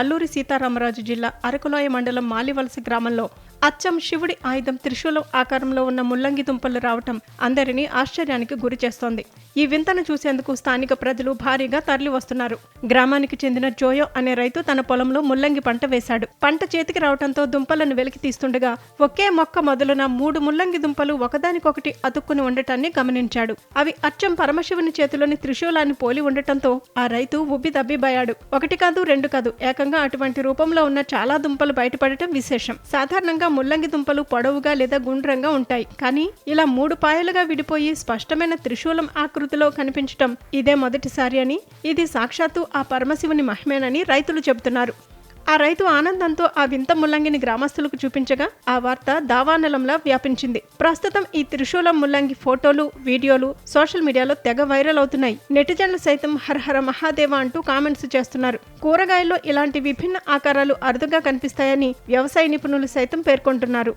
అల్లూరి సీతారామరాజు జిల్లా అరకులోయ మండలం మాలివలస గ్రామంలో అచ్చం శివుడి ఆయుధం త్రిశూలం ఆకారంలో ఉన్న ముల్లంగి దుంపలు రావటం అందరినీ ఆశ్చర్యానికి గురి చేస్తోంది. ఈ వింతను చూసేందుకు స్థానిక ప్రజలు భారీగా తరలి వస్తున్నారు. గ్రామానికి చెందిన జోయో అనే రైతు తన పొలంలో ముల్లంగి పంట వేశాడు. పంట చేతికి రావడంతో దుంపలను వెలికి తీస్తుండగా ఒకే మొక్క మొదలున 3 ముల్లంగి దుంపలు ఒకదానికొకటి అతుక్కుని ఉండటాన్ని గమనించాడు. అవి అచ్చం పరమశివుని చేతిలోని త్రిశూలాన్ని పోలి ఉండటంతో ఆ రైతు ఉబ్బిదబ్బిబయాడు. 1 కాదు 2 కాదు, ఏకంగా అటువంటి రూపంలో ఉన్న చాలా దుంపలు బయటపడటం విశేషం. సాధారణంగా ముల్లంగి దుంపలు పొడవుగా లేదా గుండ్రంగా ఉంటాయి. కానీ ఇలా 3 పాయలుగా విడిపోయి స్పష్టమైన త్రిశూలం ఆకృతిలో కనిపించటం ఇదే మొదటిసారి అని, ఇది సాక్షాత్తు ఆ పరమశివుని మహిమేనని రైతులు చెబుతున్నారు. ఆ రైతు ఆనందంతో ఆ వింత ముల్లంగిని గ్రామస్తులకు చూపించగా ఆ వార్త దావానలంలా వ్యాపించింది. ప్రస్తుతం ఈ త్రిశూలం ముల్లంగి ఫోటోలు, వీడియోలు సోషల్ మీడియాలో తెగ వైరల్ అవుతున్నాయి. నెటిజన్లు సైతం హరహర మహాదేవ అంటూ కామెంట్స్ చేస్తున్నారు. కూరగాయల్లో ఇలాంటి విభిన్న ఆకారాలు అరుదుగా కనిపిస్తాయని వ్యవసాయ నిపుణులు సైతం పేర్కొంటున్నారు.